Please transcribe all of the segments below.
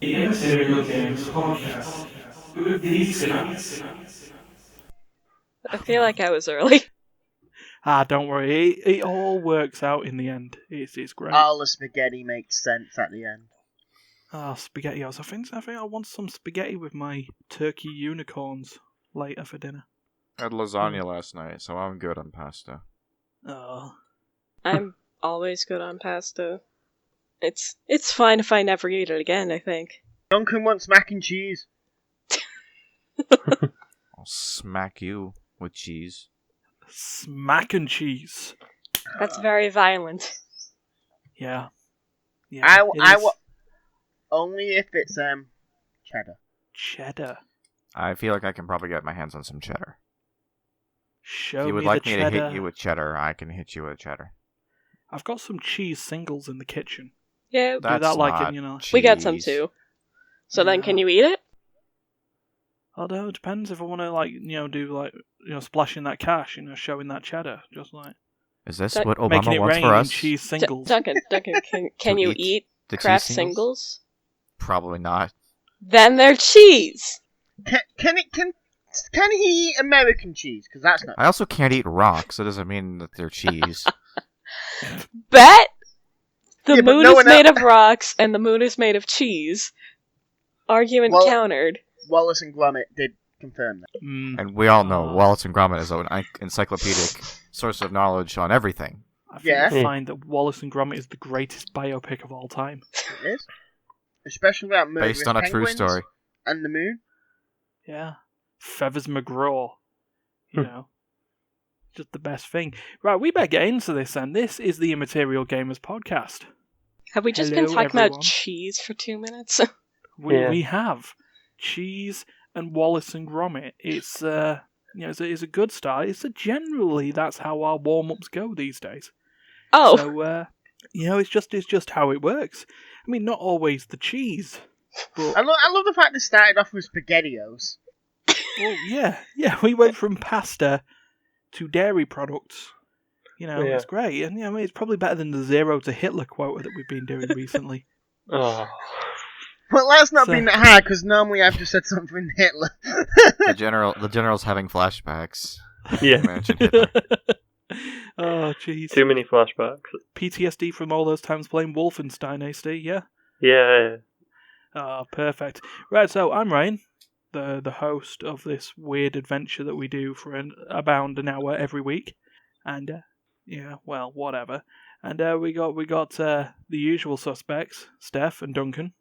The Immaterial Games Podcast with these guys. I feel like I was early. Don't worry. It all works out in the end. It's great. All the spaghetti makes sense at the end. SpaghettiOs. I think I want some spaghetti with my turkey unicorns later for dinner. I had lasagna last night, so I'm good on pasta. Oh. I'm always good on pasta. It's fine if I never eat it again, I think. Duncan wants mac and cheese. I'll smack you with cheese. Smack and cheese. That's very violent. Yeah. Only if it's cheddar. Cheddar. I feel like I can probably get my hands on some cheddar. Show if you would me like the me cheddar. to hit you with cheddar, I can hit you with cheddar. I've got some cheese singles in the kitchen. Yeah, Do That's that like not it, you know. cheese. we got some too. So then, can you eat it? Although it depends if I want to do splashing that cash, showing that cheddar, just like Is this That- what making Obama it wants rain for in us? cheese singles. Duncan, can To you eat eat the cheese craft singles? singles? Probably not. Then they're cheese. Can he eat American cheese? Because that's not. I also can't eat rocks. That doesn't mean that they're cheese. Bet the Yeah, but moon no is one made of rocks and the moon is made of cheese. Argument Well- countered. Wallace and Gromit did confirm that. And we all know Wallace and Gromit is an encyclopedic source of knowledge on everything. I think Yeah. you'll find that Wallace and Gromit is the greatest biopic of all time. It is. Especially about murdering Based on a true penguins story. and the moon. Yeah. Feathers McGraw. Just the best thing. Right, we better get into this then. This is the Immaterial Gamers Podcast. Have we just been Hello, talking everyone. about cheese for 2 minutes? We have cheese and Wallace and Gromit. It's it's a good start. Generally that's how our warm-ups go these days. Oh, So it's just how it works. I mean, not always the cheese, but I love the fact they started off with SpaghettiOs. well, yeah, we went from pasta to dairy products. It's great, and it's probably better than the 0 to Hitler quota that we've been doing recently. Oh. Well, that's not So- been that hard because normally I've just said something Hitler. The general's having flashbacks. Yeah. Imagine Hitler. Oh, jeez. Too many flashbacks. PTSD from all those times playing Wolfenstein, Steve, yeah? Yeah. Oh, perfect. Right, so I'm Ryan, the host of this weird adventure that we do for about an hour every week. And, whatever. And we got the usual suspects, Steph and Duncan.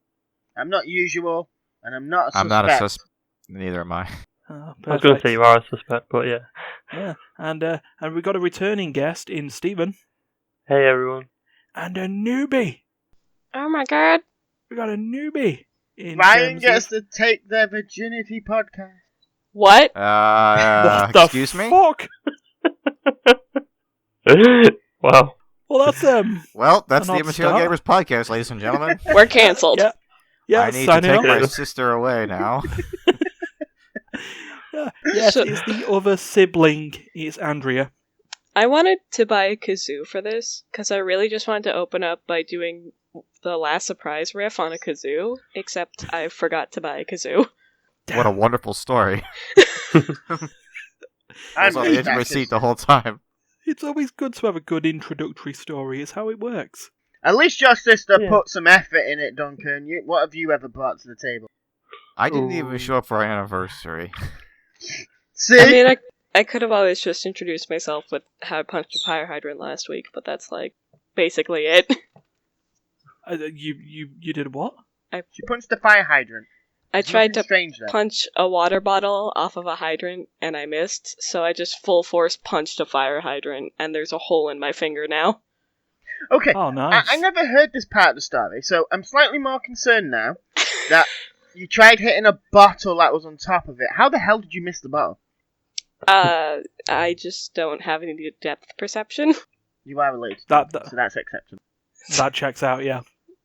I'm not usual, and I'm not a suspect. I'm not a suspect. Neither am I. Oh, I was going to say you are a suspect, but yeah. Yeah, and we got a returning guest in Stephen. Hey everyone. And a newbie. oh my god. We got a newbie. In Ryan terms gets of... to take their virginity podcast. What? What the Excuse me? fuck? Wow. Well, that's Well, that's An the odd Immaterial start. Gamers podcast, ladies and gentlemen. We're cancelled. Yeah. Yeah, I need to signing take off. my sister away now. Yes, So- it's the other sibling. It's Andrea. I wanted to buy a kazoo for this, because I really just wanted to open up by doing the last surprise riff on a kazoo, except I forgot to buy a kazoo. What a wonderful story. I was on the edge of my seat the whole time. It's always good to have a good introductory story. It's how it works. At least your sister Yeah. put some effort in it, Duncan. What have you ever brought to the table? I didn't Ooh. even show up for our anniversary. See? I mean, I could have always just introduced myself with how I punched a fire hydrant last week, but that's, basically it. You did what? She punched a fire hydrant. I tried Nothing to strange there. punch a water bottle off of a hydrant, and I missed, so I just full force punched a fire hydrant, and there's a hole in my finger now. Okay, Oh, nice. I never heard this part of the story, so I'm slightly more concerned now that you tried hitting a bottle that was on top of it. How the hell did you miss the bottle? I just don't have any depth perception. You are related, That so that's acceptable. that checks out. Yeah.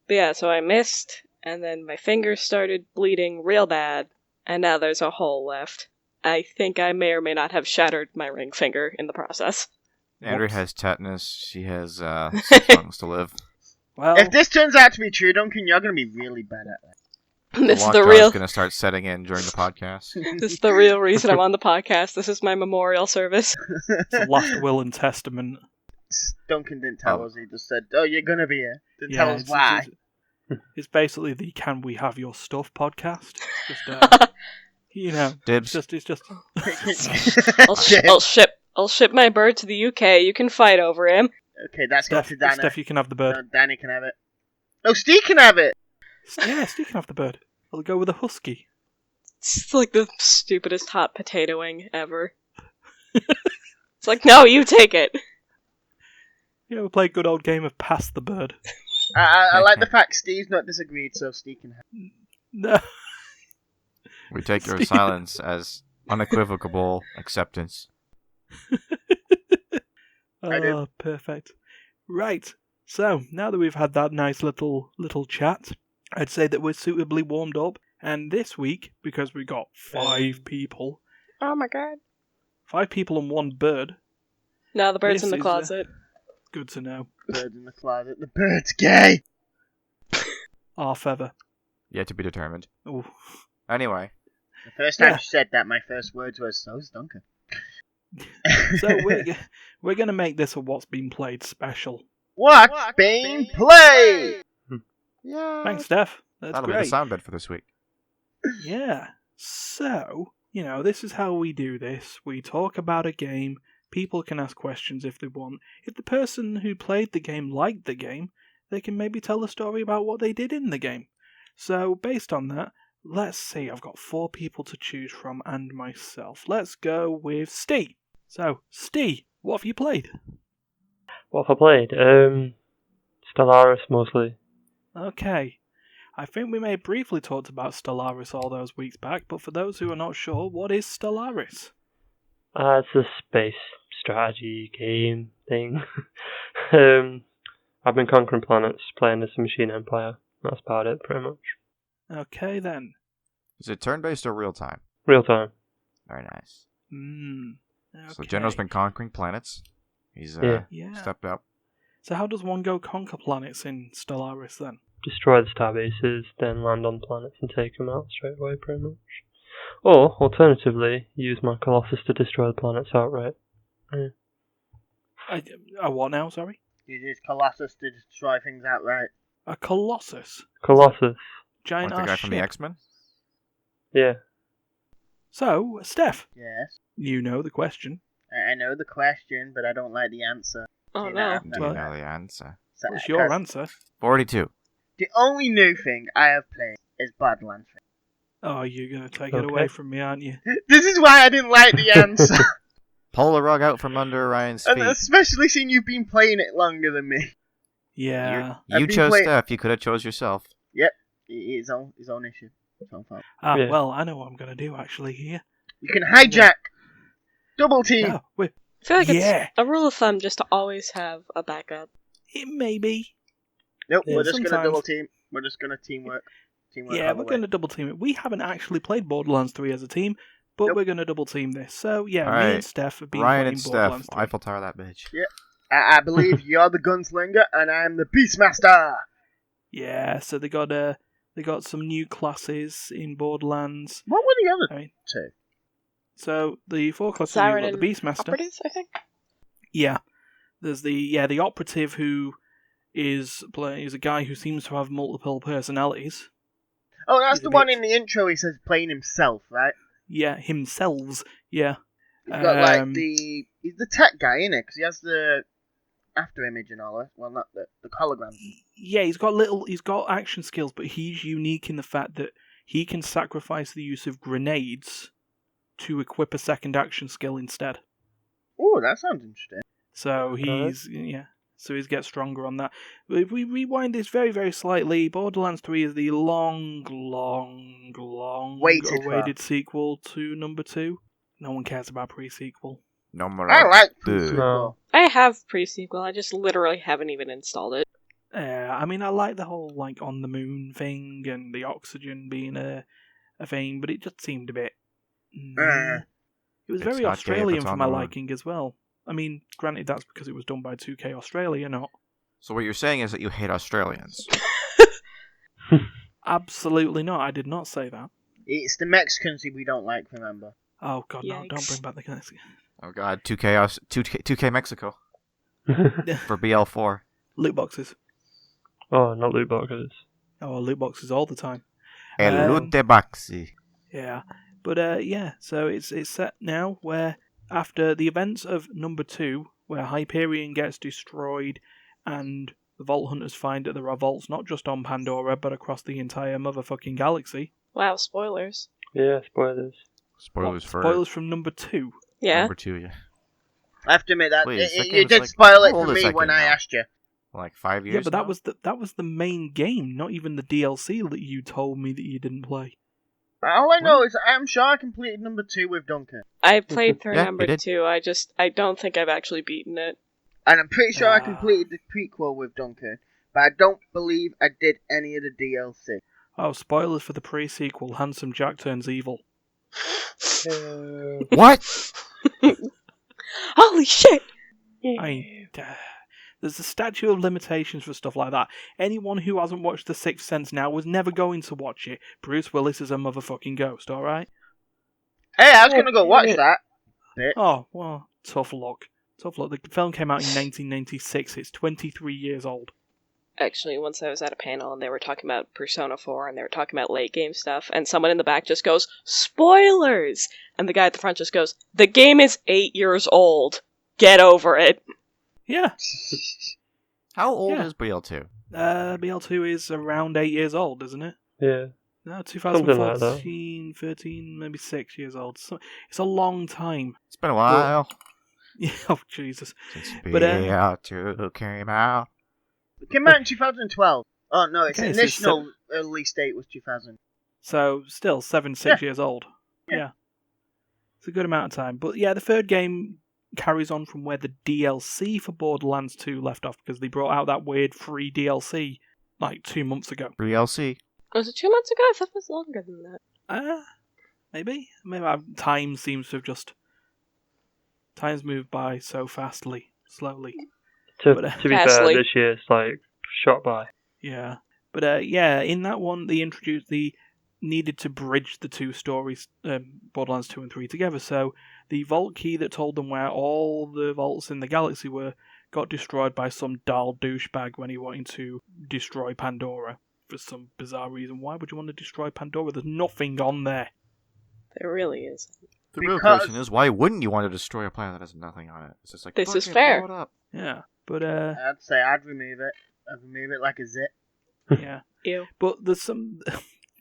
But yeah, so I missed, and then my finger started bleeding real bad, and now there's a hole left. I think I may or may not have shattered my ring finger in the process. Andrea Whoops. has tetanus. She has 6 months to live. Well, If this turns out to be true, Duncan, you're going to be really bad at that. This is lockdown the real. going to start setting in during the podcast. This is the real reason I'm on the podcast. This is my memorial service. It's a last will and testament. Duncan didn't tell us. He just said, "Oh, you're gonna be here." Didn't tell us it's, why. it's basically the "Can we have your stuff" podcast. It's just, you know, Dibs. it's just. I'll ship my bird to the UK. You can fight over him. Okay, that's got to Dana. Steph, you can have the bird. No, Danny can have it. No, Steve can have it. Yeah, Steve can have the bird. I'll go with a husky. It's like the stupidest hot potatoing ever. It's like, no, you take it. Yeah, we'll play a good old game of pass the bird. I like the fact Steve's not disagreed, so Steve can have it. No. We take your silence as unequivocal acceptance. Oh, perfect. Right. So, now that we've had that nice little chat, I'd say that we're suitably warmed up. And this week, because we got 5 people... Oh my god. 5 people and 1 bird. No, the bird's This in the is, closet. Good to know. Bird in the closet. The bird's gay. Our feather. Yet to be determined. Ooh. Anyway. The first time Yeah. she said that, my first words were, "So's Duncan." So we're going to make this a What's Been Played special. What's been played? Yeah. Thanks, Steph. That's That'll be great. the sound bit for this week. Yeah. So, this is how we do this. We talk about a game. People can ask questions if they want. If the person who played the game liked the game, they can maybe tell a story about what they did in the game. So, based on that, let's see. I've got 4 people to choose from and myself. Let's go with Steve. So, Steve, what have you played? What have I played? Stellaris mostly. Okay. I think we may have briefly talked about Stellaris all those weeks back, but for those who are not sure, what is Stellaris? It's a space strategy game thing. I've been conquering planets, playing as a machine empire. That's about it, pretty much. Okay then. Is it turn-based or real-time? Real time. Very nice. Okay. So General's been conquering planets. He's Yeah. stepped up. So how does one go conquer planets in Stellaris then? Destroy the starbases, then land on planets and take them out straight away, pretty much. Or, alternatively, use my Colossus to destroy the planets outright. Yeah. What now, sorry? You use Colossus to destroy things outright. A Colossus? Colossus. Giant Like the guy ass from ship. the X-Men? Yeah. So, Steph, Yes. you know the question. I know the question, but I don't like the answer. Oh See, no. now- Do you Well- know the answer? So- What's your because answer? 42. The only new thing I have played is Borderlands 3. Oh, you're going to take it Okay. away from me, aren't you? This is why I didn't like the answer. Pull the rug out from under Ryan's And feet. especially seeing you've been playing it longer than me. Yeah. You I've been chose playing- Steph. You could have chose yourself. His own issue. His own fault. Yeah. Well, I know what I'm going to do actually here. You can hijack. Double team. Oh, wait, I feel like Yeah. it's a rule of thumb just to always have a backup. it may be. Nope, Yeah, we're just going to sometimes. double team. We're just going to teamwork. Yeah, we're going to double team it. We haven't actually played Borderlands 3 as a team, but Nope. we're going to double team this. So, yeah, me Alright, and Steph have been Ryan playing and Steph. Borderlands 3. Eiffel Tower that bitch. I believe you're the gunslinger and I'm the Beastmaster. Yeah, so they got some new classes in Borderlands. What were the other I mean, two? so the 4 classes Siren you've got the and Beastmaster. Operatives, I think. Yeah, there's the operative who is a guy who seems to have multiple personalities. Oh, that's He's the a one bit- in the intro. He says playing himself, right? Yeah, himself. Yeah. He's got like Um, he's the tech guy, innit? Because he has the after image and all that. Well, not the holograms. Yeah, he's got action skills, but he's unique in the fact that he can sacrifice the use of grenades to equip a second action skill instead. Oh, that sounds interesting. So he's gets stronger on that. If we rewind this very, very slightly, Borderlands 3 is the long Waited for. awaited sequel to number 2. No one cares about pre-sequel. No more. I like Dude. pre-sequel. No. I have pre-sequel, I just literally haven't even installed it. I mean, I like the whole like on the moon thing and the oxygen being a thing, but it just seemed a bit. Uh. It was It's very not gay if Australian it's for on my the moon. liking as well. I mean, granted, that's because it was done by 2K Australia, not. So what you're saying is that you hate Australians. Absolutely not. I did not say that. It's the Mexicans we don't like, remember? Oh god, no! Yikes. Don't bring back the Mexican. Oh god, 2K Mexico for BL4. Loot boxes. Oh, not loot boxes. Oh, loot boxes all the time. El Loot Baxi. Yeah, but yeah. So it's set now where after the events of number 2, where Hyperion gets destroyed, and the Vault Hunters find that there are vaults not just on Pandora but across the entire motherfucking galaxy. Wow, spoilers. Yeah, spoilers. Spoilers for Spoilers from number 2. Yeah. number 2, yeah. I have to admit that Please, that you game's did like- spoil it how old for is me that when game I now? asked you. Like 5 years Yeah, but now? that was the main game, not even the DLC that you told me that you didn't play. All I know is I'm sure I completed number 2 with Duncan. I played through Yeah, number you did. 2. I don't think I've actually beaten it. And I'm pretty sure I Ah. completed the prequel with Duncan. But I don't believe I did any of the DLC. Oh, spoilers for the pre-sequel. Handsome Jack turns evil. What? Holy shit! There's a statute of limitations for stuff like that. Anyone who hasn't watched The Sixth Sense now was never going to watch it. Bruce Willis is a motherfucking ghost, alright? Hey, I was going to go watch that. Oh, well, tough luck. Tough luck. The film came out in 1996. It's 23 years old. Actually, once I was at a panel and they were talking about Persona 4 and they were talking about late game stuff, and someone in the back just goes, "Spoilers!" And the guy at the front just goes, "The game is 8 years old. Get over it." Yeah. How old Yeah. is BL2? BL2 is around 8 years old, isn't it? Yeah. No, Something like that. 2014, 13, maybe 6 years old. So it's a long time. It's been a while Yeah, oh, Jesus. since but, BL2 came out. It came out in 2012. Oh, no, its Okay, so it's initial release date was 2000. So, still, 6 years old. Yeah. It's a good amount of time. But yeah, the third game carries on from where the DLC for Borderlands 2 left off, because they brought out that weird free DLC like 2 months ago. Free LC. Was it 2 months ago? I thought it was longer than that. Maybe time seems to have just... Time's moved by so slowly. To But, be Fastly. fair, this year's like shot by. Yeah. But yeah, in that one, they needed to bridge the two stories, Borderlands 2 and 3 together. So the vault key that told them where all the vaults in the galaxy were got destroyed by some dull douchebag when he wanted to destroy Pandora for some bizarre reason. Why would you want to destroy Pandora? There's nothing on there. There really is. The real Because- question is, why wouldn't you want to destroy a planet that has nothing on it? It's just like, This fuck is it, fair. blow it up. Yeah. But I'd say I'd remove it. I'd remove it like a zip. yeah. Ew. But there's some...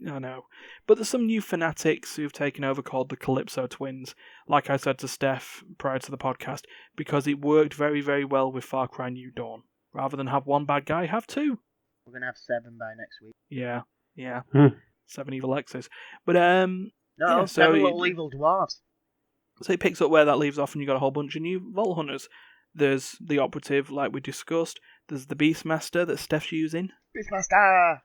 I know. But there's some new fanatics who've taken over called the Calypso Twins, like I said to Steph prior to the podcast, because it worked very, very well with Far Cry New Dawn. Rather than have one bad guy, have two. We're going to have 7 by next week. Yeah. 7 evil X's. But, No, Yeah, 7 so little evil dwarves. so it picks up where that leaves off, and you got a whole bunch of new Vault Hunters. There's the Operative, like we discussed. There's the Beastmaster that Steph's using, Beastmaster!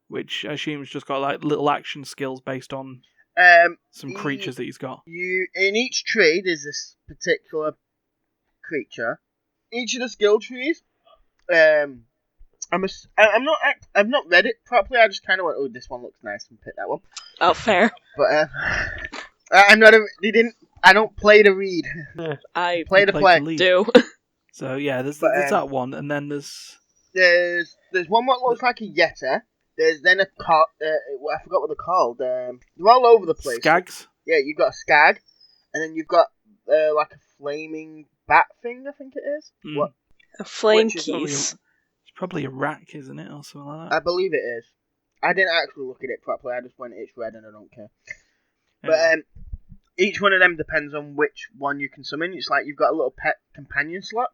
which I assume has just got like little action skills based on some creatures that he's got. You in each tree there's this particular creature. Each of the skill trees, I've not read it properly. I just kind of went, oh, this one looks nice, and pick that one. Oh, fair. But I'm not. I don't play to read. I Play to Play play. to lead. do. So yeah, there's But, that one, and then there's There's one what looks like a Yeti. There's then a I forgot what they're called. They're all over the place. Skags. Yeah, you've got a skag, and then you've got like a flaming bat thing. I think it is. Mm. What A flame Which is keys. It's probably a rack, isn't it, or something like that? I believe it is. I didn't actually look at it properly. I just went, it's red, and I don't care. Yeah. But each one of them depends on which one you can summon. It's like you've got a little pet companion slot,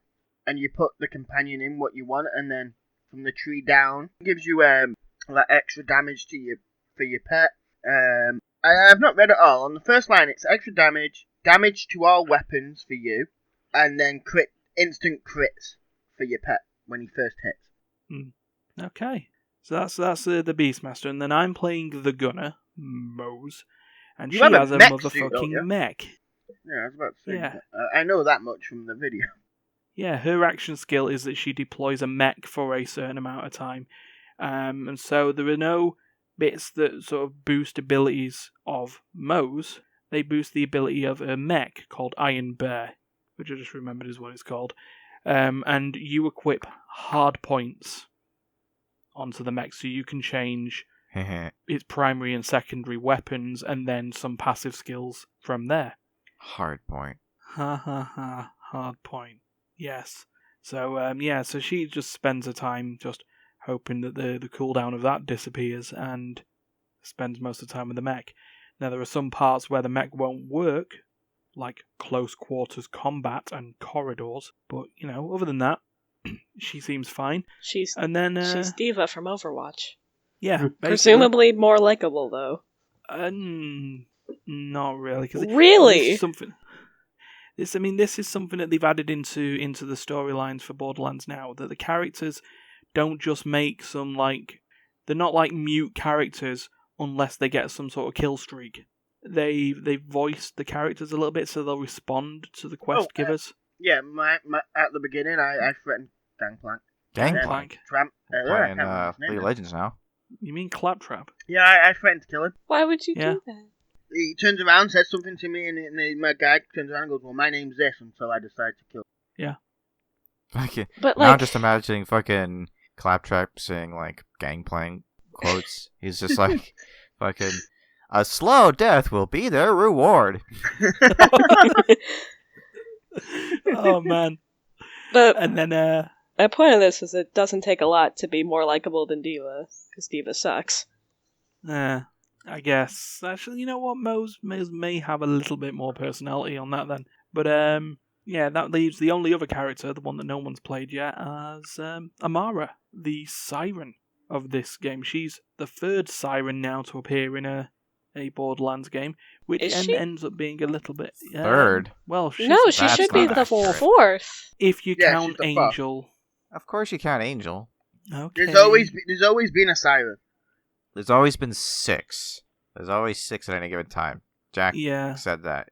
and you put the companion in what you want, and then from the tree down, it gives you like extra damage for your pet. I've not read it all. On the first line, it's extra damage to all weapons for you, and then instant crits for your pet when he first hits. Okay, so that's the Beastmaster, and then I'm playing the Gunner, Mose, and You she have a has a mech suit, don't motherfucking you? mech. Yeah, I was about to say. Yeah. I know that much from the video. Yeah, her action skill is that she deploys a mech for a certain amount of time. And so there are no bits that sort of boost abilities of Moe's, they boost the ability of a mech called Iron Bear, which I just remembered is what it's called. And you equip hard points onto the mech, so you can change its primary and secondary weapons, and then some passive skills from there. Hard point. Ha ha ha, hard point. Yes. So, so she just spends her time just hoping that the cooldown of that disappears, and spends most of the time with the mech. Now, there are some parts where the mech won't work, like close quarters combat and corridors, but, other than that, she seems fine. She's Diva from Overwatch. Yeah, basically. Presumably more likable, though. Not really. Really? This is something that they've added into the storylines for Borderlands now, that the characters don't just make some, they're not like mute characters unless they get some sort of kill streak. They voiced the characters a little bit so they'll respond to the quest givers. Yeah, my at the beginning I threatened Gangplank. Gangplank? Tramp. Playing League of Legends now. You mean Claptrap? Yeah, I threatened to kill him. Why would you do that? He turns around, says something to me, and my guy turns around and goes, "Well, my name's this," until I decide to kill him. Yeah. Okay. But now I'm just imagining fucking Claptrap saying Gangplank quotes. He's just like, fucking, a slow death will be their reward. Oh man. And then my point of this is it doesn't take a lot to be more likable than Diva, because Diva sucks. I guess. Actually, you know what? Moe's may have a little bit more personality on that then. But that leaves the only other character, the one that no one's played yet, as Amara, the siren of this game. She's the third siren now to appear in a Borderlands game, which ends up being a little bit... Third? Well, she should be the fourth. If you count Angel. Of course you count Angel. Okay. There's always been a siren. There's always been 6. There's always 6 at any given time. Jack said that.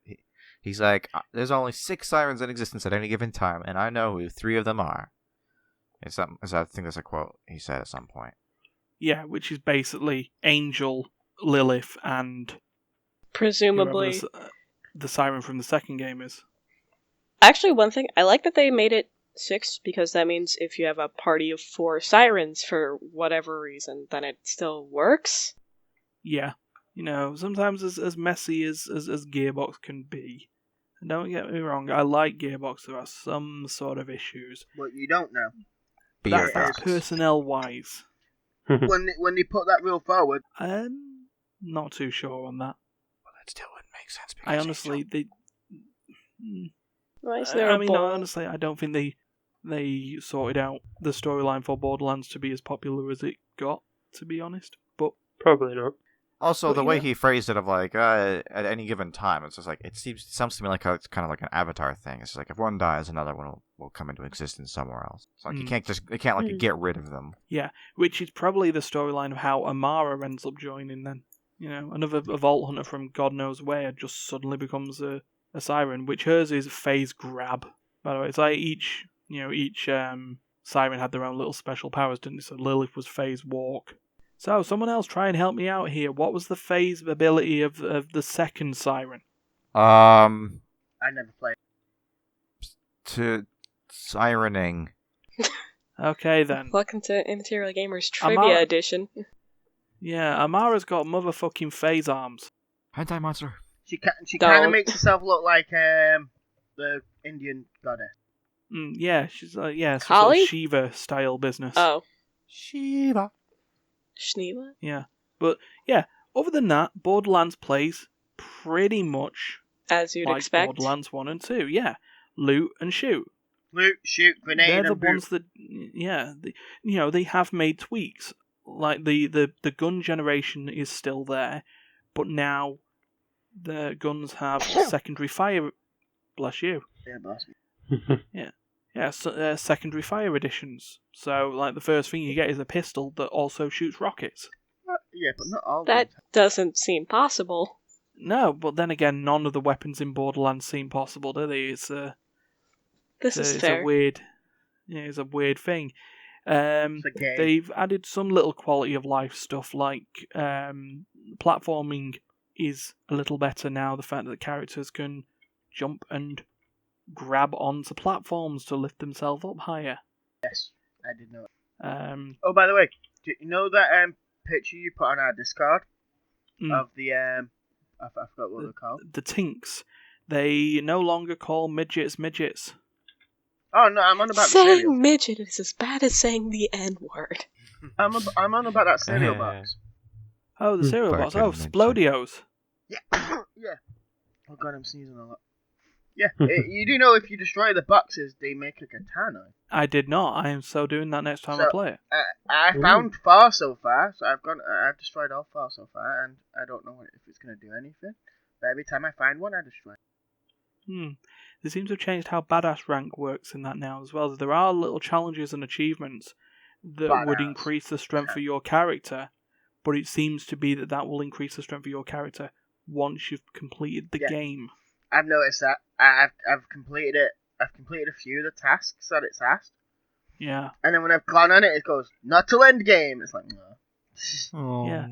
He's like, there's only 6 sirens in existence at any given time, and I know who 3 of them are. I think that's a quote he said at some point. Yeah, which is basically Angel, Lilith, and... presumably... the siren from the second game is. Actually, one thing, I like that they made it 6, because that means if you have a party of 4 sirens for whatever reason, then it still works. Yeah. Sometimes as messy as Gearbox can be. And don't get me wrong, I like Gearbox. There are some sort of issues. But you don't know. That's personnel-wise. when they put that rule forward... I'm not too sure on that. Well, that still wouldn't make sense. I honestly... honestly, I don't think they sorted out the storyline for Borderlands to be as popular as it got, to be honest. But probably not. Also, the way he phrased it of at any given time, it's just it sounds to me like it's kind of like an Avatar thing. It's just if one dies, another one will come into existence somewhere else. It's you can't get rid of them. Yeah, which is probably the storyline of how Amara ends up joining then. Another Vault Hunter from God knows where just suddenly becomes a siren, which hers is phase grab. By the way, it's like each siren had their own little special powers, didn't they? So Lilith was phase walk. So, someone else try and help me out here. What was the phase ability of the second siren? I never played. To sirening. Okay, then. Welcome to Immaterial Gamers Trivia Edition. Yeah, Amara's got motherfucking phase arms. Hentai monster. She kind of makes herself look like the Indian goddess. Yeah, she's sort of Shiva style business. Oh, Shiva. Shniva? Yeah, but yeah, other than that, Borderlands plays pretty much as you'd like expect. Borderlands 1 and 2. Yeah, loot and shoot. Loot, shoot, grenade. They're the and ones that, they have made tweaks. Like the gun generation is still there, but now the guns have secondary fire. Bless you. Yeah, bless me. Yeah, secondary fire additions. So, the first thing you get is a pistol that also shoots rockets. Yeah, but not all. That doesn't seem possible. No, but then again, none of the weapons in Borderlands seem possible, do they? This is fair. It's a weird thing. They've added some little quality of life stuff, like platforming is a little better now. The fact that the characters can jump and grab onto platforms to lift themselves up higher. Yes, I did know. Oh, by the way, do you know that picture you put on our Discord of the I forgot what they're called. The Tinks. They no longer call midgets midgets. Oh no, I'm on about saying the cereal. midget is as bad as saying the N-word. I'm on about that cereal box. Oh, the cereal box. Oh, Splodios. Yeah. Yeah. Oh god, I'm sneezing a lot. Yeah, you do know if you destroy the boxes, they make a katana. I did not. I am so doing that next time I play it. I found 4 so far, so I've destroyed all 4 so far, and I don't know if it's going to do anything. But every time I find one, I destroy it. They seem to have changed how badass rank works in that now as well. There are little challenges and achievements that would increase the strength of your character, but it seems to be that will increase the strength of your character once you've completed the game. I've noticed that. I've completed it. I've completed a few of the tasks that it's asked. Yeah. And then when I've gone on it goes, not till end game. It's like, no. Oh. Yeah.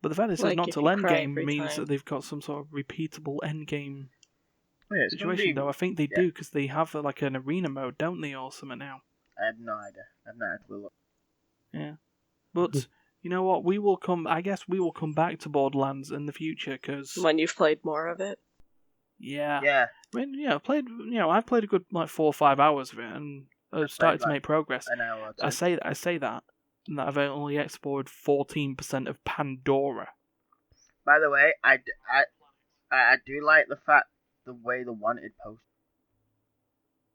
But the fact that it says not till end game means that they've got some sort of repeatable end game situation, though. I think they do, because they have like an arena mode, don't they, or something now? I have no idea. I've not had to look. Yeah. But you know what? I guess we will come back to Borderlands in the future, because when you've played more of it. Yeah. Yeah. I mean, I've played a good 4 or 5 hours of it, and I've started to make progress. An hour or two. I say that, and that I've only explored 14% of Pandora. By the way, I do like the way the wanted post.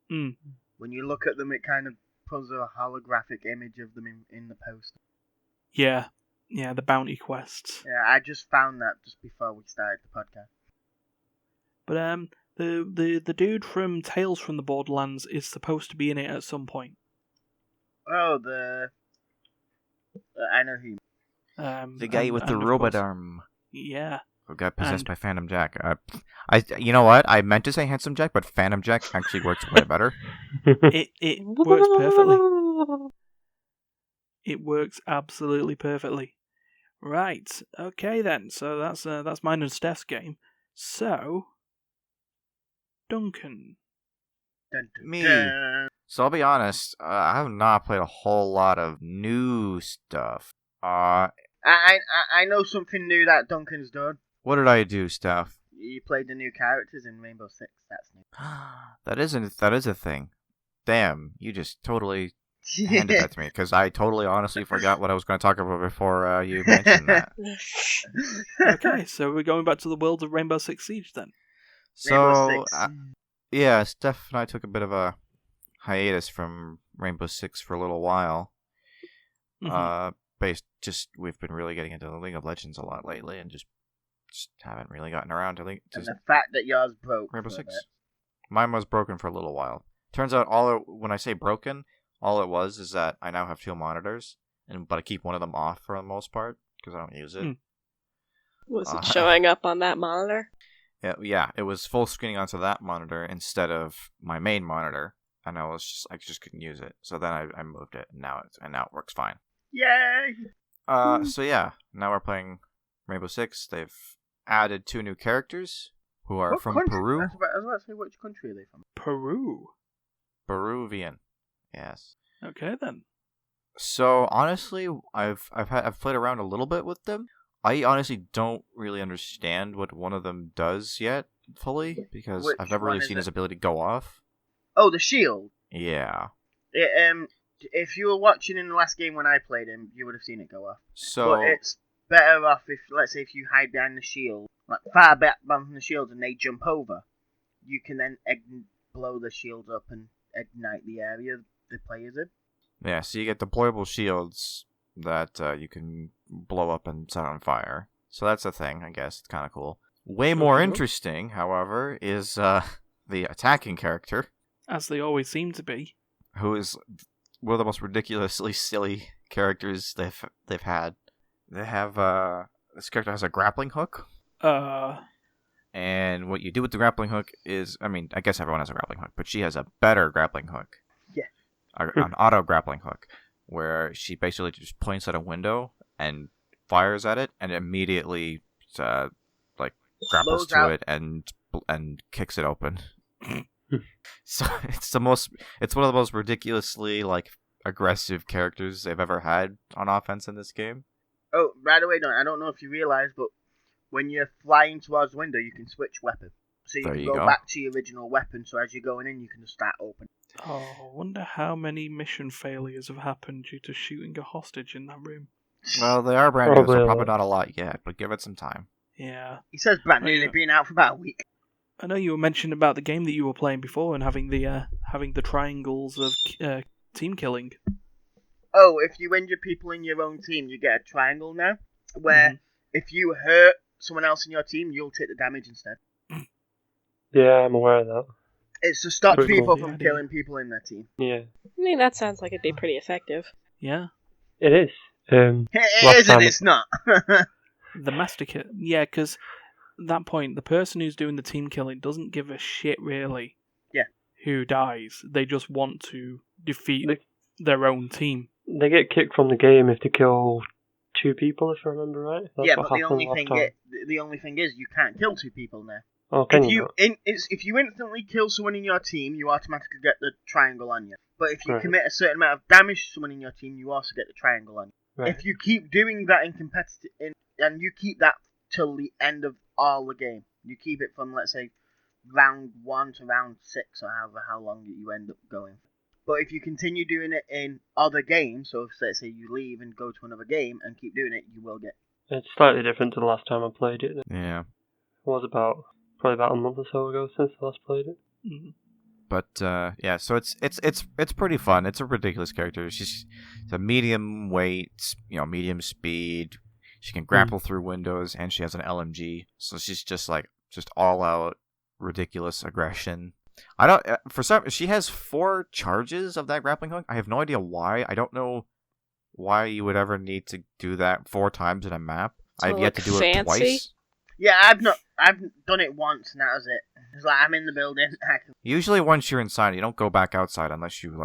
When you look at them, it kind of puts a holographic image of them in the post. Yeah, the bounty quests. Yeah, I just found that just before we started the podcast. But the dude from Tales from the Borderlands is supposed to be in it at some point. Oh, I know who. The guy with the robot arm. Yeah. Who got possessed by Phantom Jack. You know what? I meant to say Handsome Jack, but Phantom Jack actually works way better. It works perfectly. It works absolutely perfectly. Right. Okay then. So that's mine and Steph's game. So, Duncan. Me. So I'll be honest, I have not played a whole lot of new stuff. I know something new that Duncan's done. What did I do, Steph? You played the new characters in Rainbow Six. That's new. That is a thing. Damn, you just totally handed that to me, because I totally honestly forgot what I was going to talk about before you mentioned that. Okay, so we're going back to the world of Rainbow Six Siege then. So, yeah, Steph and I took a bit of a hiatus from Rainbow Six for a little while. We've been really getting into the League of Legends a lot lately, and just haven't really gotten around to and the fact that yours broke. Rainbow Six. Mine was broken for a little while. Turns out, when I say broken, all it was is that I now have 2 monitors, but I keep one of them off for the most part because I don't use it. Was it showing up on that monitor? Yeah, it was full screening onto that monitor instead of my main monitor, and I just couldn't use it. So then I moved it, and now it works fine. Yay! So yeah, now we're playing Rainbow Six. They've added 2 new characters who are from Peru. I was about to say, which country are they from? Peru. Peruvian. Yes. Okay then. So honestly, I've played around a little bit with them. I honestly don't really understand what one of them does yet fully, because I've never really seen his ability go off. Oh, the shield. Yeah. If you were watching in the last game when I played him, you would have seen it go off. So but it's better off if, let's say, if you hide behind the shield, like far back from the shield, and they jump over, you can then blow the shield up and ignite the area the player's in. Yeah, so you get deployable shields that you can blow up and set on fire. So that's a thing, I guess. It's kind of cool. Way more interesting, however, is the attacking character. As they always seem to be. Who is one of the most ridiculously silly characters they've had. They have this character has a grappling hook. And what you do with the grappling hook is, I mean, I guess everyone has a grappling hook, but she has a better grappling hook. Yeah. An auto grappling hook. where she basically just points at a window and fires at it, and immediately grapples Slows to out. it and kicks it open. So it's one of the most ridiculously aggressive characters they've ever had on offense in this game. Oh, by the way, I don't know if you realise, but when you're flying towards the window, you can switch weapon. So you can go back to your original weapon, so as you're going in, you can just start opening. Oh, I wonder how many mission failures have happened due to shooting a hostage in that room. Well, they are brand new, so probably not a lot yet, but give it some time. Yeah. He says brand new, they've been out for about a week. I know you were mentioning about the game that you were playing before and having the triangles of team killing. Oh, if you injure people in your own team, you get a triangle now, where if you hurt someone else in your team, you'll take the damage instead. Yeah, I'm aware of that. It's to stop Pretty people cool. from killing people in their team. Yeah. I mean, that sounds like it'd be pretty effective. Yeah. It is. It is and it's not. The master kill. Yeah, because at that point, the person who's doing the team killing doesn't give a shit, really. Yeah. Who dies. They just want to defeat their own team. They get kicked from the game if they kill 2 people, if I remember right. That's Yeah, what but the happened only last time. the only thing is you can't kill 2 people now. Oh, can you? If you instantly kill someone in your team, you automatically get the triangle on you. But if you commit a certain amount of damage to someone in your team, you also get the triangle on you. Right. If you keep doing that in competitive, and you keep that till the end of all the game, you keep it from, let's say, round 1 to round 6, or how long you end up going. But if you continue doing it in other games, so if, let's say you leave and go to another game and keep doing it, you will get. It's slightly different to the last time I played it. Yeah. It was probably about a month or so ago since I last played it. Mm-hmm. But yeah, so it's pretty fun. It's a ridiculous character. She's a medium weight, medium speed. She can grapple through windows, and she has an LMG. So she's just all out ridiculous aggression. I don't she has 4 charges of that grappling hook. I have no idea why. I don't know why you would ever need to do that 4 times in a map. I've yet to do it twice. Yeah, I've done it once, and that was it. It's like I'm in the building. Usually, once you're inside, you don't go back outside unless you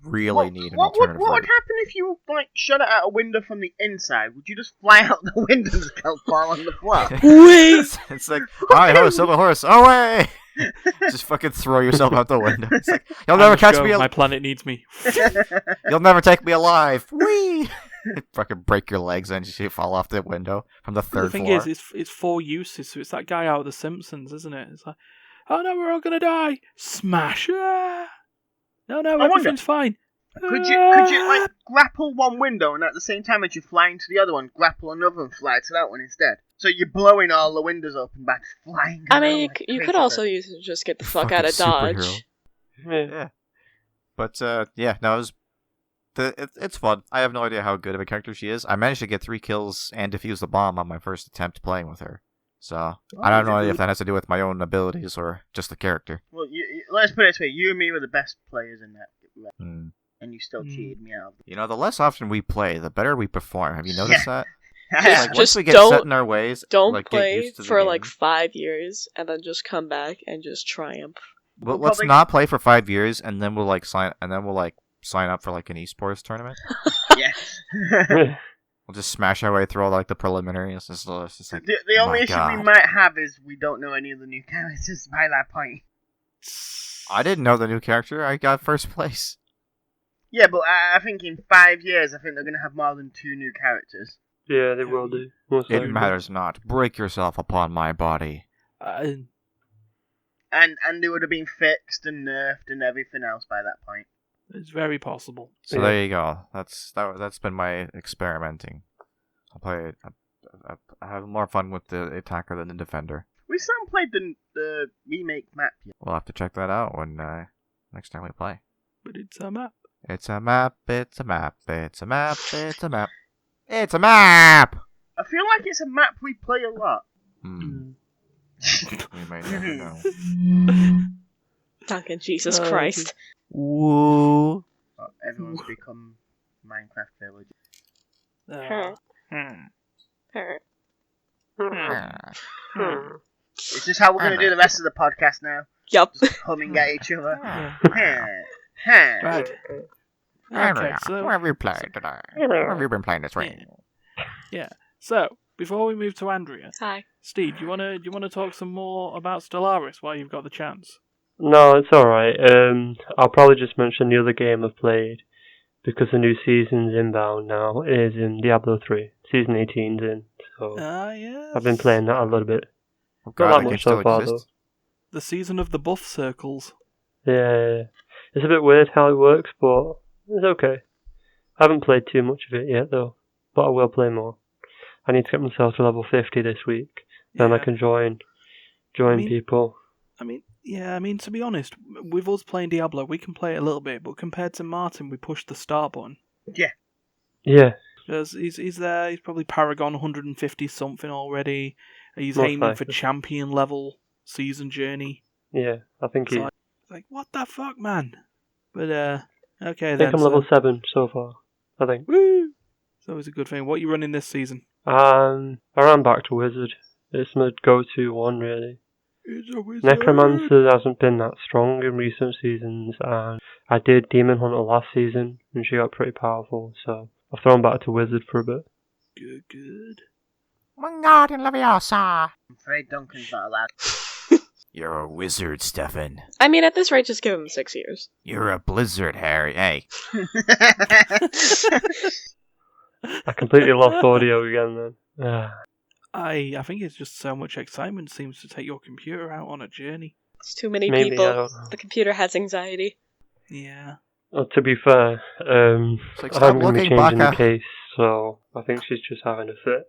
really need an what alternative. What would happen if you shot it out a window from the inside? Would you just fly out the window and just fall on the floor? Wait! It's like, alright, horse, silver horse, away! Just fucking throw yourself out the window. It's like, you'll never catch me. My planet needs me. You'll never take me alive. Whee! Fucking break your legs and you fall off the window from the 3rd floor. The thing is, it's 4 uses, so it's that guy out of The Simpsons, isn't it? It's like, oh no, we're all gonna die. Smash! Ah! No, everything's fine. Could you grapple one window and at the same time as you're flying to the other one, grapple another and fly to that one instead? So you're blowing all the windows open by flying. I mean, you could also use it to just get the fuck out of Dodge. Yeah. But yeah, no, it's fun. I have no idea how good of a character she is. I managed to get 3 kills and defuse the bomb on my first attempt playing with her. So I don't know if that has to do with my own abilities or just the character. Well, let's put it this way: you and me were the best players in that, and you still cheated me out. The less often we play, the better we perform. Have you noticed that? Yeah, once we get set in our ways, don't play get used to the for game. 5 years and then just come back and just triumph. Well, let's not play for 5 years, and then we'll sign up for an esports tournament. Yes. We'll just smash our way through all the preliminaries. It's just like, the only issue we might have is we don't know any of the new characters by that point. I didn't know the new character. I got 1st place. Yeah, but I think in 5 years, I think they're going to have more than 2 new characters. Yeah, they will do. It matters not. Break yourself upon my body. And they would have been fixed and nerfed and everything else by that point. It's very possible. So there you go. That's been my experimenting. I'll play it. I have more fun with the attacker than the defender. We still haven't played the remake map yet. We'll have to check that out when next time we play. But it's a map. It's a map. It's a map. It's a map. It's a map. It's a map. I feel like it's a map we play a lot. We may never know. Duncan, Jesus Christ. Woo. Everyone's become Minecraft villagers. Is this how we're going to do the rest of the podcast now? Yep. Just humming at each other. Right. Andrea, so what have you played today? What have you been playing this week? Yeah. So before we move to Andrea, Hi. Steve, do you wanna talk some more about Stellaris while you've got the chance? No, it's alright. I'll probably just mention the other game I've played, because the new season's inbound now. It is in Diablo 3. Season 18's in, so Yes. I've been playing that a little bit. Oh, Not God, that that game much still so far, exists? The season of the buff circles. though. Yeah, it's a bit weird how it works, but it's okay. I haven't played too much of it yet, though, but I will play more. I need to get myself to level 50 this week, then I can join people. I mean, to be honest, with us playing Diablo, we can play it a little bit, but compared to Martin, we pushed the start button. Yeah. Because he's there, he's probably Paragon 150 something already. He's Most aiming for likely. champion level season journey. Yeah, I think It's he's... like, what the fuck, man? But, okay I then. think I'm level 7 so far, I think. Woo! It's always a good thing. What are you running this season? I ran back to Wizard. It's my go-to one, really. It's a wizard. Necromancer hasn't been that strong in recent seasons, and I did Demon Hunter last season, and she got pretty powerful, so I've thrown back to Wizard for a bit. Good. Wingardium Leviosa! I'm afraid Duncan's not allowed. You're a wizard, Stefan. I mean, at this rate, just give him 6 years. You're a blizzard, Harry. Hey. I completely lost audio again then. I think it's just so much excitement seems to take your computer out on a journey. It's too many Maybe, I people. don't know. The computer has anxiety. Yeah. Well, to be fair, It's like, stop I'm going to be looking, changing the Baka. case, so I think she's just having a fit.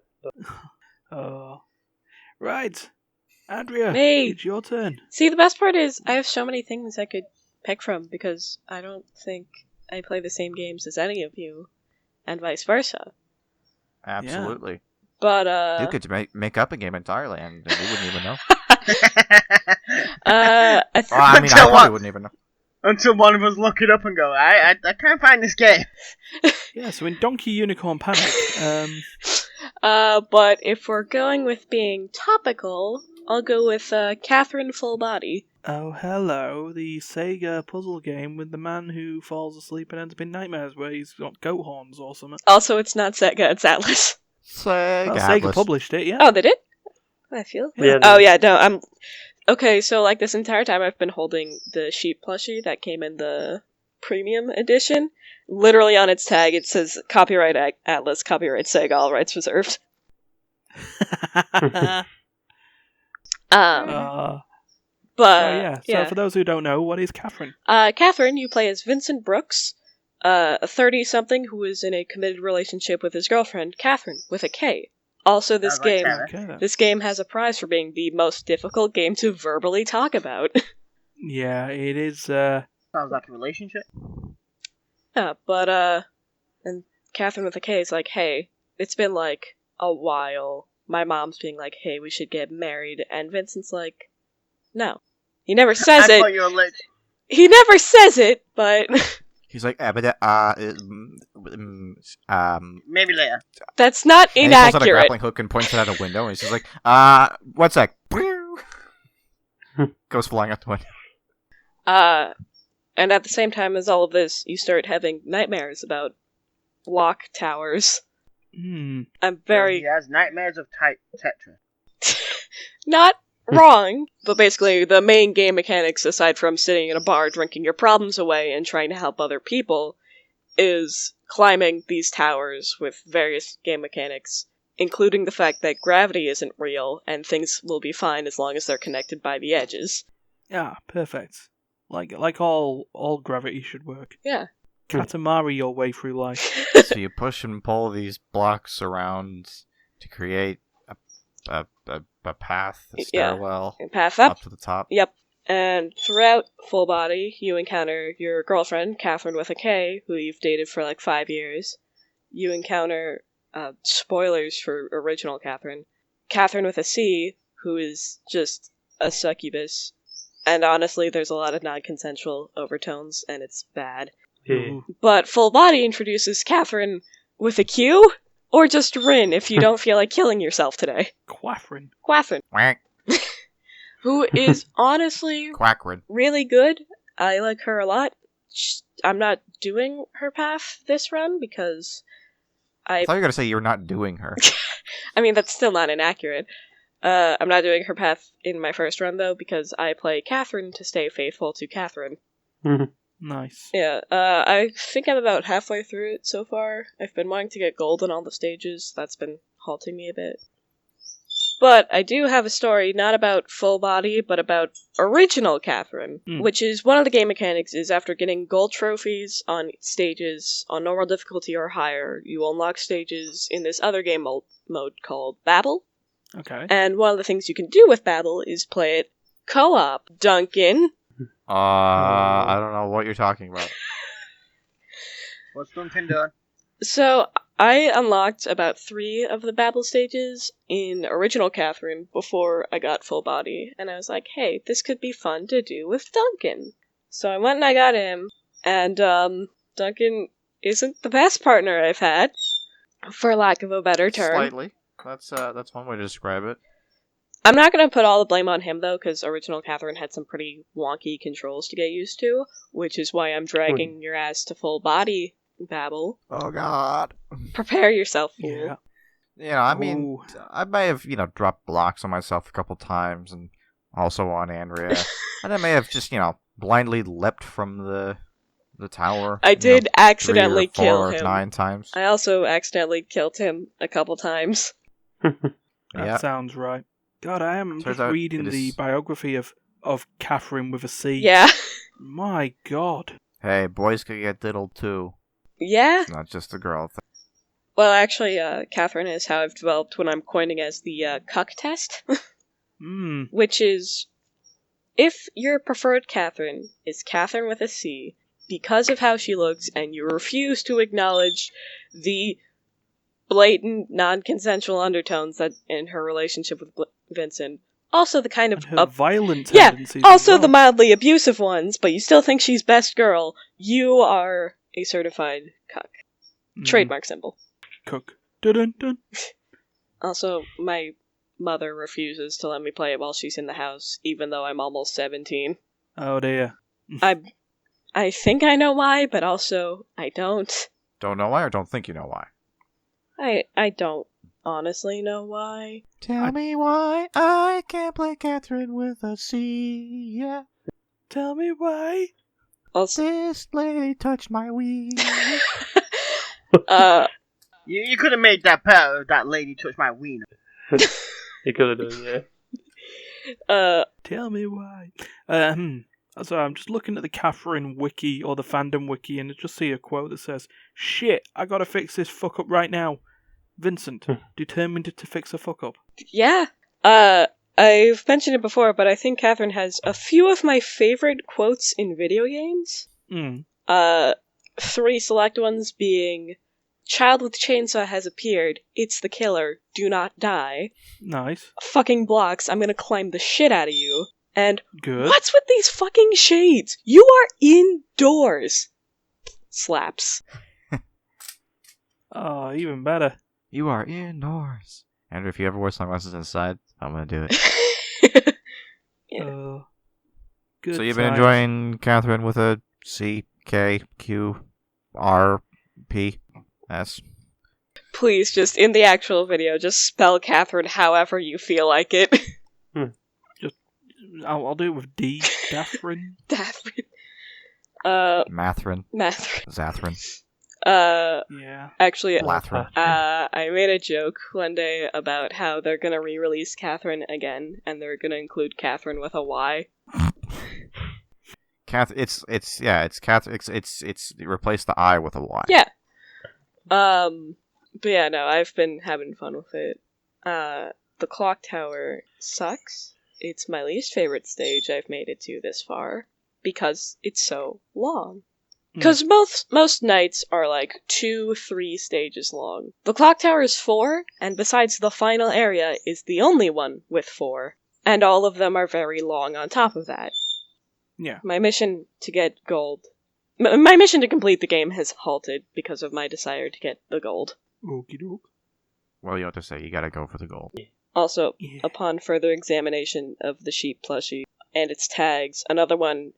Oh. Right. Andrea, Hey. it's your turn. See, the best part is I have so many things I could pick from because I don't think I play the same games as any of you, and vice versa. Absolutely. But, You could make up a game entirely, and we wouldn't even know. I I probably wouldn't even know. Until one of us look it up and go, I can't find this game. Yeah, so in Donkey Unicorn Panic, but if we're going with being topical, I'll go with Qatherine Full Body. oh hello, the Sega puzzle game with the man who falls asleep and ends up in nightmares where he's got goat horns or something. Also, it's not Sega, it's Atlas. Sega, Well, Sega Atlas. published it, yeah. Oh, they did? I feel. Yeah. Oh yeah, no, I'm okay. So like this entire time, I've been holding the sheep plushie that came in the premium edition. Literally on its tag, it says "Copyright Atlas, copyright Sega, all rights reserved." But So for those who don't know, what is Qatherine? Qatherine, you play as Vincent Brooks, a 30-something who is in a committed relationship with his girlfriend, Qatherine, with a K. Also, this Sounds like game Trevor. Okay, then. this game has a prize for being the most difficult game to verbally talk about. Yeah, it is. Sounds like a relationship. Yeah, but and Qatherine with a K is like, hey, it's been like a while. My mom's being like, hey, we should get married, and Vincent's like, no. He never says I thought it. you were lit. He never says it, but He's like, Maybe later. that's not and he pulls out a inaccurate. grappling hook and points it at a window, and he's just like, 1 sec. Goes flying out the window. And at the same time as all of this, you start having nightmares about block towers. I'm He very has nightmares of Tetra. not wrong, but basically the main game mechanics, aside from sitting in a bar drinking your problems away and trying to help other people, is climbing these towers with various game mechanics, including the fact that gravity isn't real and things will be fine as long as they're connected by the edges. Yeah, perfect. Like all gravity should work. Yeah. Katamari your way through life. So you push and pull these blocks around to create a path, a stairwell, Path up. up to the top. Yep. And throughout Full Body, you encounter your girlfriend, Qatherine with a K, who you've dated for like 5 years. You encounter, spoilers for original Qatherine with a C, who is just a succubus. And honestly, there's a lot of non-consensual overtones, and it's bad. Yeah. But Full Body introduces Qatherine with a Q, or just Rin if you don't feel like killing yourself today. Qatherine. Qatherine, Quack, who is honestly quackrid. really good. I like her a lot. I'm not doing her path this run because I thought you were going to say you're not doing her. I mean, that's still not inaccurate. I'm not doing her path in my first run, though, because I play Qatherine to stay faithful to Qatherine. Nice. Yeah, I think I'm about halfway through it so far. I've been wanting to get gold on all the stages. That's been halting me a bit. But I do have a story not about full body, but about original Qatherine, which is one of the game mechanics is after getting gold trophies on stages on normal difficulty or higher, you unlock stages in this other game mode called Babel. Okay. And one of the things you can do with Babel is play it co-op. Duncan. I don't know what you're talking about. What's Duncan doing? So, I unlocked about 3 of the Babel stages in original Qatherine before I got full body, and I was like, hey, this could be fun to do with Duncan. So I went and I got him, and Duncan isn't the best partner I've had, for lack of a better term. Slightly. That's one way to describe it. I'm not going to put all the blame on him, though, because original Qatherine had some pretty wonky controls to get used to, which is why I'm dragging your ass to full body Babel. Oh god. Prepare yourself, fool. Yeah. Yeah, I mean, I may have, dropped blocks on myself a couple times, and also on Andrea. And I may have just, blindly leapt from the tower. I did accidentally 3 or 4 kill or him. 9 times. I also accidentally killed him a couple times. That sounds right. God, I am just reading the biography of Qatherine with a C. Yeah. My God. Hey, boys can get diddled too. Yeah? It's not just a girl thing. Well, actually, Qatherine is how I've developed when I'm coining as the cuck test. Which is, if your preferred Qatherine is Qatherine with a C, because of how she looks, and you refuse to acknowledge the blatant, non-consensual undertones that in her relationship with Vincent, also the kind of her violent tendencies. Yeah, also the mildly abusive ones, but you still think she's best girl, you are a certified cuck. Trademark symbol. Cuck. Dun-dun-dun. Also, my mother refuses to let me play it while she's in the house, even though I'm almost 17. Oh dear. I think I know why, but also I don't. Don't know why or don't think you know why? I don't honestly know why. Tell me why I can't play Qatherine with a C, yeah. Tell me why. Also, this lady touched my wee. You could have made that part of that lady touch my wiener. You could have done, yeah. Tell me why. So I'm just looking at the Qatherine wiki or the fandom wiki, and I just see a quote that says, "Shit, I gotta fix this fuck up right now." Vincent, determined to fix a fuck up. Yeah. I've mentioned it before, but I think Qatherine has a few of my favorite quotes in video games. 3 select ones being, "Child with chainsaw has appeared. It's the killer. Do not die." Nice. "Fucking blocks. I'm gonna climb the shit out of you." And, good. "What's with these fucking shades? You are indoors." Slaps. Oh, even better. You are indoors. And if you ever wear sunglasses inside, I'm gonna do it. Yeah. Good so you've been times. enjoying Qatherine with a C, K, Q, R, P, S. Please, just in the actual video, just spell Qatherine however you feel like it. I'll do it with D. Dathrin. Dathrin. Mathrin. Zatherine. Yeah. Actually, Lathrin. I made a joke one day about how they're gonna re-release Qatherine again, and they're gonna include Qatherine with a Y. It's replace the I with a Y. Yeah. But yeah, no, I've been having fun with it. The clock tower sucks. It's my least favorite stage I've made it to this far, because it's so long. Because most nights are like 2-3 stages long. The clock tower is 4, and besides the final area is the only one with 4. And all of them are very long on top of that. Yeah. My mission to get gold... my mission to complete the game has halted because of my desire to get the gold. Okie doke. Well, you know what to say. You gotta go for the gold. Also, upon further examination of the sheep plushie, and its tags. Another one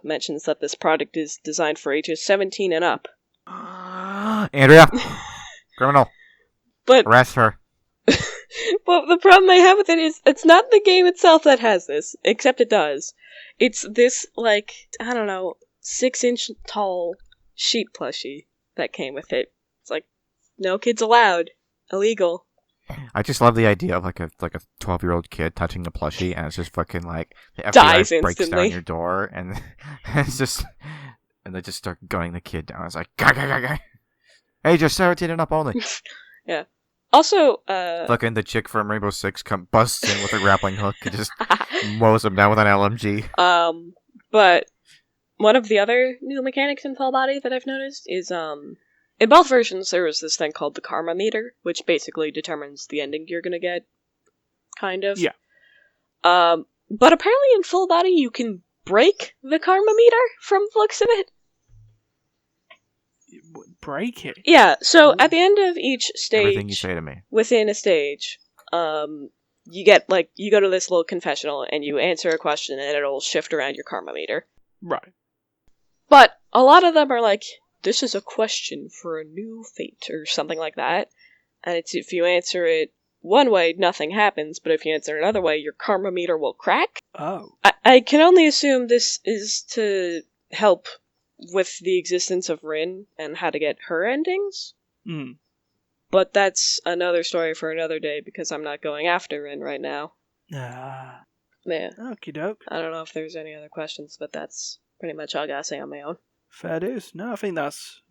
mentions that this product is designed for ages 17 and up. Andrea! Criminal! But Arrest her. But the problem I have with it is it's not the game itself that has this, except it does. It's this, like, I don't know, 6-inch tall sheep plushie that came with it. It's like, no kids allowed. Illegal. I just love the idea of like a 12-year-old kid touching the plushie, and it's just fucking like the FBI Dies breaks instantly. down your door, and it's just, and they just start gunning the kid down. It's like, gah. Hey, just 17 and up only. Yeah. Also, Fucking the chick from Rainbow Six busts in with a grappling hook and just mows him down with an LMG. But one of the other new mechanics in Full Body that I've noticed is, in both versions there was this thing called the karma meter, which basically determines the ending you're gonna get, kind of. Yeah. But apparently in Full Body you can break the karma meter from the looks of it. Break it? Yeah, so at the end of each stage, Everything you say to me. within a stage, you get, like, you go to this little confessional and you answer a question and it'll shift around your karma meter. Right. But a lot of them are like, this is a question for a new fate, or something like that. And it's, if you answer it one way, nothing happens, but if you answer another way, your karma meter will crack. Oh. I can only assume this is to help with the existence of Rin and how to get her endings. Hmm. But that's another story for another day, because I'm not going after Rin right now. Ah. Yeah. Okie doke. I don't know if there's any other questions, but that's pretty much all I gotta say on my own. Fair dues. No, I think there's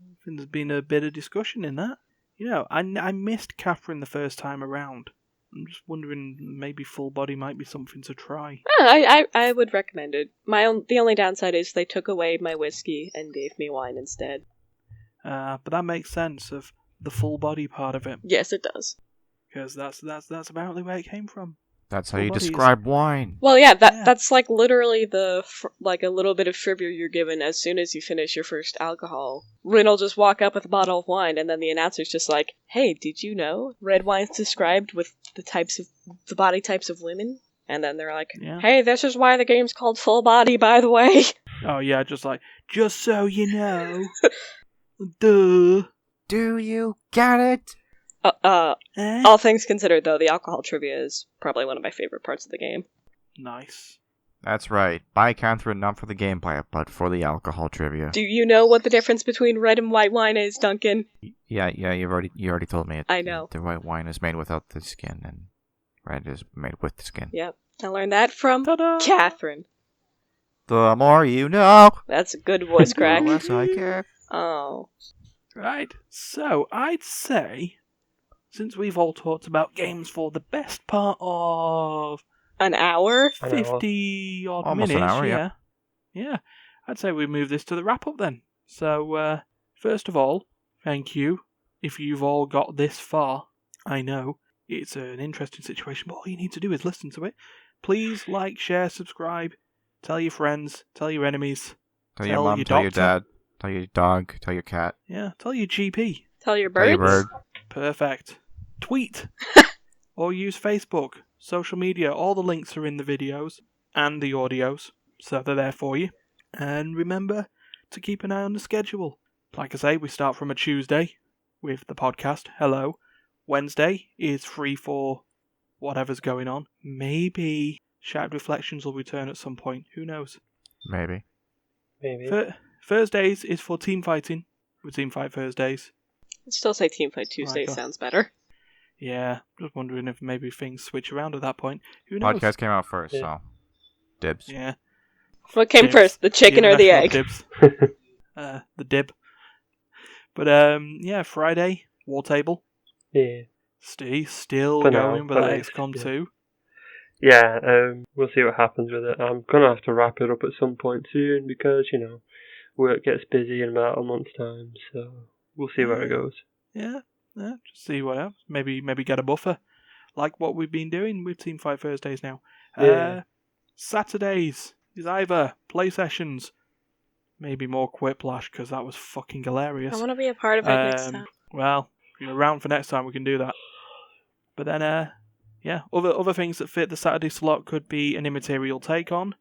been a bit of discussion in that. You know, I missed Qatherine the first time around. I'm just wondering, maybe Full Body might be something to try. I would recommend it. The only downside is they took away my whiskey and gave me wine instead. But that makes sense of the Full Body part of it, Yes, it does. because that's apparently where it came from. That's how Full you bodies. describe wine. Well, yeah, Yeah. that's like literally like a little bit of trivia you're given as soon as you finish your first alcohol. Rin will just walk up with a bottle of wine, and then the announcer's just like, "Hey, did you know red wine's described with the body types of women?" And then they're like, Yeah. "Hey, this is why the game's called Full Body, by the way." Oh yeah, just so you know. Duh. Do you get it? Eh? All things considered, though, the alcohol trivia is probably one of my favorite parts of the game. Nice. That's right. Buy Qatherine not for the gameplay, but for the alcohol trivia. Do you know what the difference between red and white wine is, Duncan? Yeah, you already told me. I know. The white wine is made without the skin, and red is made with the skin. Yep. I learned that from Ta-da! Qatherine. The more you know. That's a good voice crack. The less I care. Oh. Right, so I'd say, since we've all talked about games for the best part of An hour? 50 odd Almost minutes, an hour, yeah. Yeah, I'd say we move this to the wrap up then. So, first of all, thank you if you've all got this far. I know it's an interesting situation, but all you need to do is listen to it. Please like, share, subscribe, tell your friends, tell your enemies, Tell your mom, tell your doctor. dad, tell your dog, tell your cat, Yeah, tell your GP. Tell your tell your birds? bird. Perfect. Tweet. Or use Facebook. Social media. All the links are in the videos and the audios, so they're there for you. And remember to keep an eye on the schedule. Like I say, we start from a Tuesday with the podcast. Hello. Wednesday is free for whatever's going on. Maybe Shattered Reflections will return at some point. Who knows? Maybe. Thursdays is for team fighting. With Team Fight Thursdays. I'd still say Teamfight Tuesday God. sounds better. Yeah, just wondering if maybe things switch around at that point. Who knows? Podcast came out first, Yeah. so dibs. Yeah. What came Dibs. first, the chicken or the International egg? Dibs. The dib. But yeah, Friday, War Table. Yeah. Still For now, going with at that least, XCOM yeah. 2. Yeah, we'll see what happens with it. I'm gonna have to wrap it up at some point soon because, work gets busy in about a month's time, so we'll see where it goes. Yeah, just see what else. Maybe get a buffer. Like what we've been doing with Team Fight Thursdays now. Yeah. Saturdays is either play sessions, maybe more Quiplash, because that was fucking hilarious. I want to be a part of it next time. Well, if you're around for next time, we can do that. But then, yeah, other things that fit the Saturday slot could be an Immaterial take on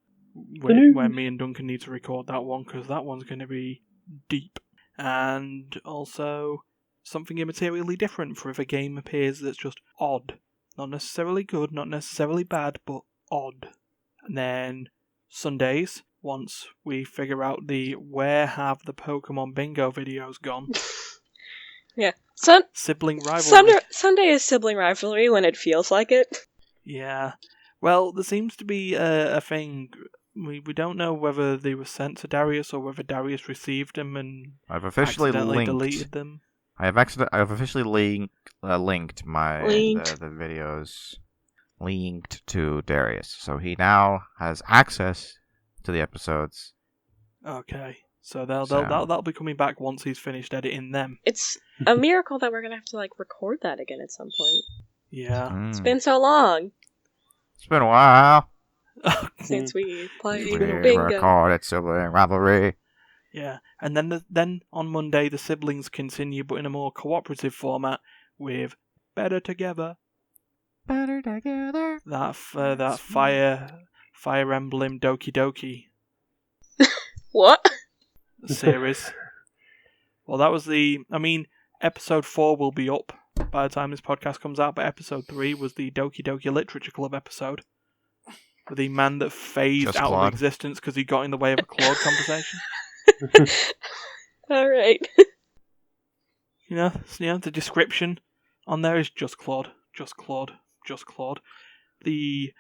when me and Duncan need to record that one, because that one's going to be deep. And also something immaterially different for if a game appears that's just odd. Not necessarily good, not necessarily bad, but odd. And then Sundays, once we figure out the where have the Pokemon Bingo videos gone. Yeah. Sibling rivalry. Sunday is sibling rivalry when it feels like it. Yeah. Well, there seems to be a thing. We don't know whether they were sent to Darius or whether Darius received them and I've officially accidentally linked. deleted them. I've officially linked the videos linked to Darius, so he now has access to the episodes. Okay, so that'll be coming back once he's finished editing them. It's a miracle that we're gonna have to record that again at some point. Yeah, It's been so long. It's been a while since we played Bingo. recorded sibling rivalry. Yeah, and then on Monday the siblings continue, but in a more cooperative format with Better Together. Better together. That Fire Emblem Doki Doki What? series. Well, that was episode 4 will be up by the time this podcast comes out, but episode 3 was the Doki Doki Literature Club episode. With the man that phased out of existence because he got in the way of a Claude conversation. Alright. You know, the description on there is just Claude. Just Claude. Just Claude. The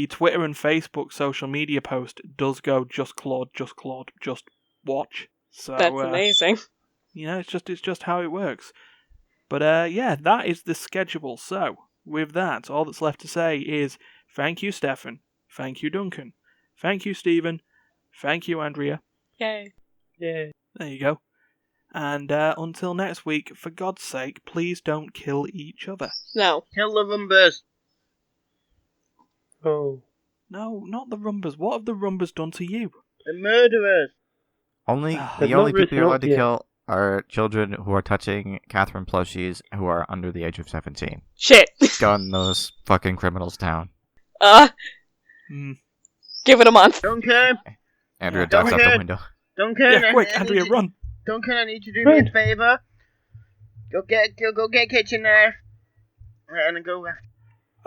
Twitter and Facebook social media post does go just Claude, just watch. So that's amazing. You know, it's just how it works. But yeah, that is the schedule. So with that, all that's left to say is thank you, Stefan. Thank you, Duncan. Thank you, Stephen. Thank you, Andrea. Yay. Yay. There you go. And until next week, for God's sake, please don't kill each other. No. Kill the Rumbers. Oh. No, not the Rumbers. What have the Rumbers done to you? The murderers. The only people you're allowed to kill are children who are touching Qatherine plushies who are under the age of 17. Shit. Gun those fucking criminals down. Give it a month. Duncan. Andrea ducks out the window. Duncan. Yeah, quick, Andrea, run. Duncan, I need you to do me a favour. Go get kitchen there. And then go after.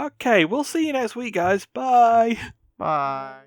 Okay, we'll see you next week, guys. Bye. Bye.